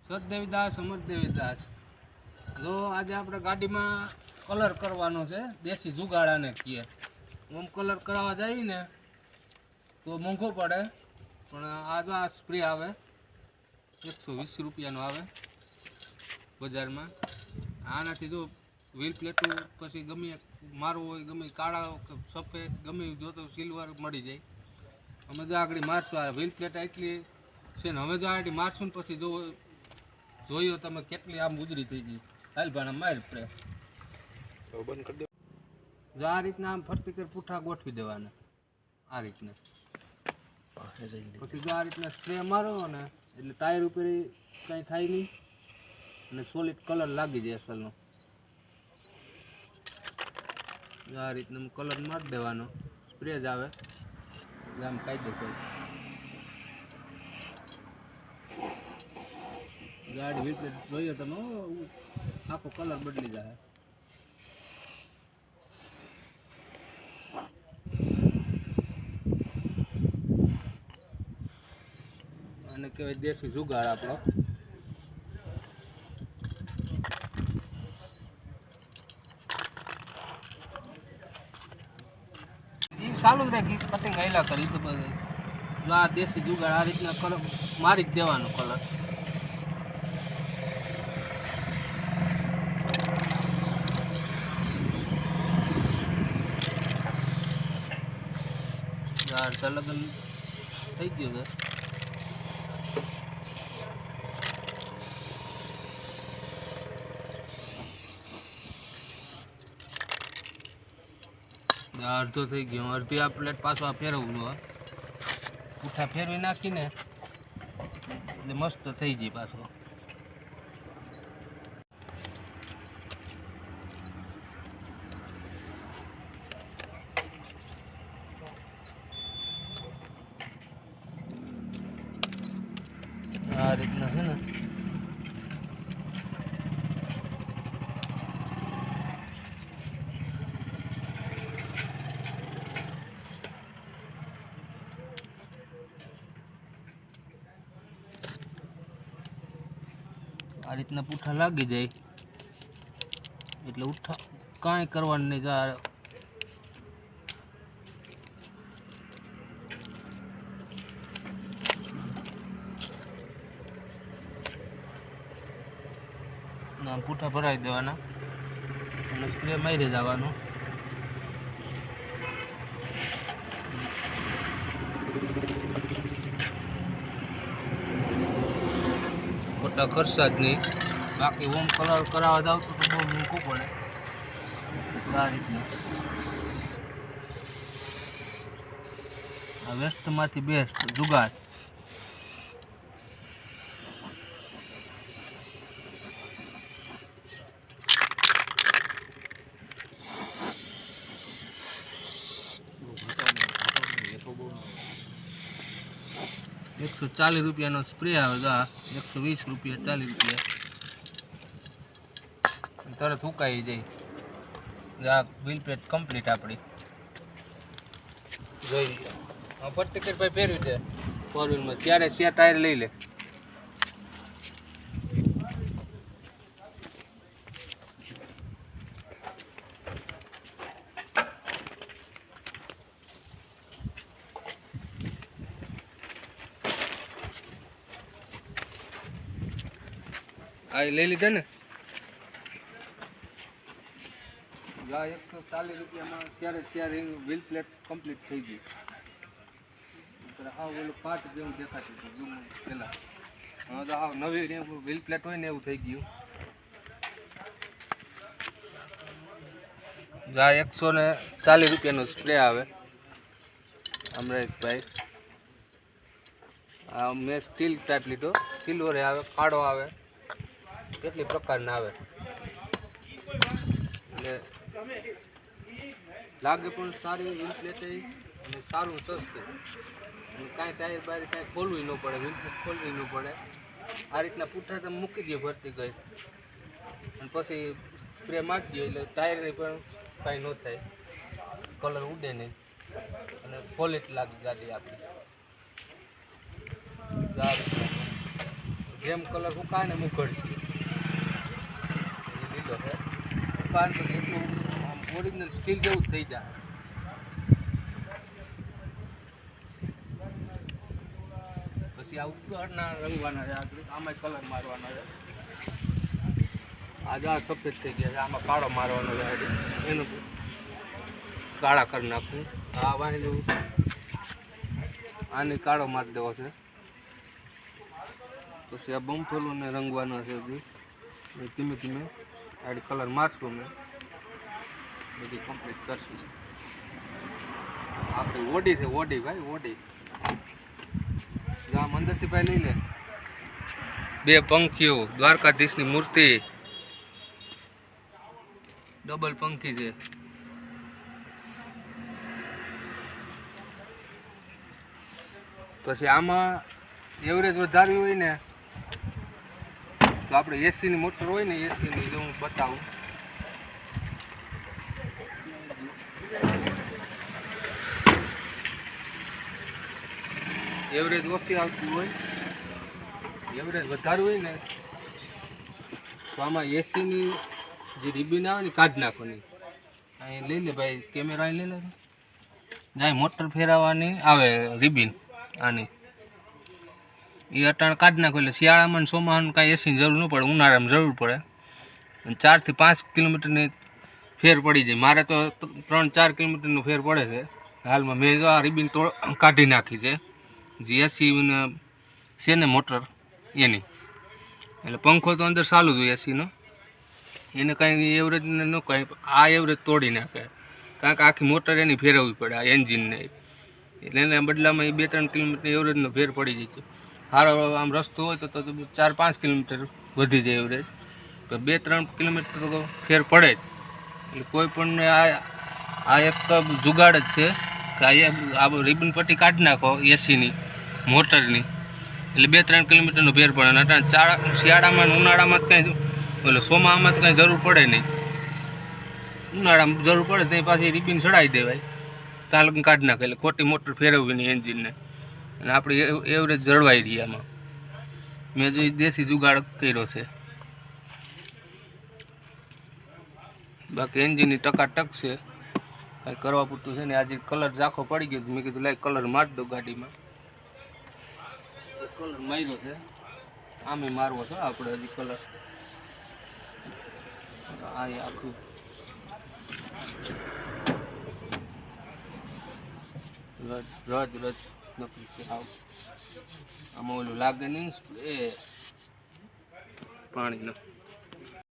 સતદેવીદાસ અમરદેવીદાસ જો આજે આપણે ગાડીમાં કલર કરવાનો છે, દેશી જુગાડાને કહીએ. આમ કલર કરાવવા જઈએ ને તો મોંઘો પડે, પણ આ સ્પ્રે આવે 120 રૂપિયાનો આવે બજારમાં. આનાથી જો વ્હીલ પ્લેટો પછી ગમે મારવું હોય, ગમે કાળા સફેદ ગમે જોતો સિલ્વર મળી જાય. અમે જો આગળ મારશું, આ વ્હીલ પ્લેટ એટલી છે ને, હવે જો આગળ મારશું ને પછી જો જોયો તમે કેટલી આમ ઉજળી થઈ ગઈ. હાલ ભાણા માર પડે બંધ કરી દો. જો આ રીતના આમ ફરતી કરી પૂઠા ગોઠવી દેવાના આ રીતના. પછી જો આ રીતના સ્પ્રે મારો ને એટલે ટાયર ઉપર કાંઈ થાય નહીં અને સોલિડ કલર લાગી જાય અસલનો. આ રીતના કલર મારી દેવાનો, સ્પ્રે જ આવે આમ કાયદેસર. ગાડી વિશે જોઈએ તમે આખો કલર બદલી જાય. અને કહેવાય દેશી જુગાડ આપણો. ચાલુ જ રહે ગીત કટિંગ આયલા કરી તો બધું આ દેશી જુગાડ આ રીતના કલર મારી જ દેવાનો કલર. લગન થઈ ગયું છે. અડધો થઈ ગયો, અડધી આ પ્લેટ પાછો આ ફેરવવું હોય, પૂઠા ફેરવી નાખીને એટલે મસ્ત થઈ જાય પાછો. આ રીતના છે ને. આ રીતના પૂઠા લાગી જાય એટલે ઉઠા કાંઈ કરવાનું નહીં. આમ પૂઠા ભરાઈ દેવાના અને સ્પ્રે મારી જવાનો. ખોટા ખર્ચા જ નહીં. બાકી હોમ કલર કરાવવા જાવ તો બહુ મૂકવું પડે. આ રીતના આ વેસ્ટમાંથી બેસ્ટ જુગાડ. ₹140 રૂપિયાનો સ્પ્રે આવે છે. 120 રૂપિયા 40 રૂપિયા તરત સુકાઈ જાય. આ વ્હીલ પ્લેટ કમ્પ્લીટ આપણી જોઈ લો. ફટ ટિકિટ ભાઈ ફેરવી દે 4 વ્હીલમાં, ત્યારે સે ટાયર લઈ લે. આ લઈ લીધા ને. 140 રૂપિયામાં ત્યારે વ્હીલ પ્લેટ કમ્પ્લીટ થઈ ગઈ. હા ઓલું પાર્ટ જેવું દેખાતું હતું જૂનું પહેલાં. હવે તો હા નવી વ્હીલ પ્લેટ હોય ને એવું થઈ ગયું. આ 140 રૂપિયાનો સ્પ્રે આવે અમરેશભાઈ. આ મેં સ્ટીલ ટાઈપ લીધો, સિલ્વર આવે, કાળો આવે, કેટલી પ્રકારના આવે. એટલે લાગે પણ સારી વ્હીલ પ્લેટ અને સારું સસ્તું. કાંઈ ટાયર બારી કાંઈ ખોલવું ન પડે, વ્હીલ પ્લેટ ખોલવી ન પડે. આ રીતના પૂઠા તમે મૂકી દો ભરતી ગઈ અને પછી સ્પ્રે મારી દો એટલે ટાયરની પણ કાંઈ ન થાય, કલર ઉડે નહીં અને સોલિડ લાગે ગાડી આપણી. જેમ કલર સુકાય ને મુકળશે લીધો છે સુકાય તો એટલું ઓરિજિનલ સ્ટીલ જેવું જ થઈ જાય. પછી આ ઉપરના રંગવાના છે, આમાં કલર મારવાનો છે. આજે આ સફેદ થઈ ગયા છે, આમાં કાળો મારવાનો છે. એનું કાળા કરી નાખવું. આ વાંધું આને કાળો મારી દેવો છે. પછી આ બમ્ફોલોને રંગવાનો છે. ધીમે ધીમે આડી કલર મારશું મેં બધી કમ્પ્લીટ કરશું. આપણી ઓડી છે, ઓડી ભાઈ ઓડી. આમ અંદરથી ભાઈ લઈ લે. બે પંખીઓ, દ્વારકાધીશની મૂર્તિ, ડબલ પંખી છે. પછી આમાં એવરેજ વધારવી હોય ને તો આપણે એસીની મોટર હોય ને, એસીની હું બતાવું. એવરેજ ઓછી આવતી હોય, એવરેજ વધારવું હોય ને તો આમાં એસીની જે રિબિન આવે ને કાઢી નાખવાની. અહીં લઈ લે ભાઈ, કેમેરા લઈ લે. જાય મોટર ફેરવવાની આવે રિબિન આની, એ અટાણ કાઢી નાખો. એટલે શિયાળામાં ને ચોમાસામાં કાંઈ એસીની જરૂર ન પડે, ઉનાળામાં જરૂર પડે. 4 થી 5 કિલોમીટરની ફેર પડી જાય. મારે તો 3-4 કિલોમીટરનો ફેર પડે છે હાલમાં. મેં જો આ રિબિન કાઢી નાખી છે, જે એસી છે ને મોટર એની. એટલે પંખો તો અંદર ચાલુ જ હોય એસીનો, એને કાંઈ એવરેજ ન કાંઈ. આ એવરેજ તોડી નાખે, કારણ કે આખી મોટર એની ફેરવવી પડે આ એન્જિનને. એટલે એને બદલામાં એ 2-3 કિલોમીટર એવરેજનો ફેર પડી જાય છે. સારો આમ રસ્તો હોય તો 4-5 કિલોમીટર વધી જાય એવરેજ, તો 2-3 કિલોમીટર તો ફેર પડે જ. એટલે કોઈ પણ આ એક તો જુગાડ જ છે કે આ રિબન પટ્ટી કાઢી નાખો એસીની મોટરની, એટલે 2-3 કિલોમીટરનો ફેર પડે. અને શિયાળામાં ઉનાળામાં જ કંઈ, એટલે ચોમાસામાં તો કંઈ જરૂર પડે નહીં. ઉનાળામાં જરૂર પડે ત્યાં પાછી રિબિન ચડાવી દેવાય, તાલક કાઢી નાખે. એટલે ખોટી મોટર ફેરવવી નહીં એન્જિનને, અને આપણે એવરેજ જળવાઈ રહી. આમાં મેં જે દેશી જુગાડ કર્યો છે. બાકી એન્જિનની ટકાટક છે, કાંઈ કરવા પૂરતું છે ને. આજે કલર ઝાંખો પડી ગયો, મેં કીધું લાઈ કલર મારી દઉં ગાડીમાં. કલર માર્યો છે, આમે મારવો છે આપણે હજી કલર. આ આખું રજ નકલી છે. આમાં ઓલું લાગે નહીં એ પાણીનો.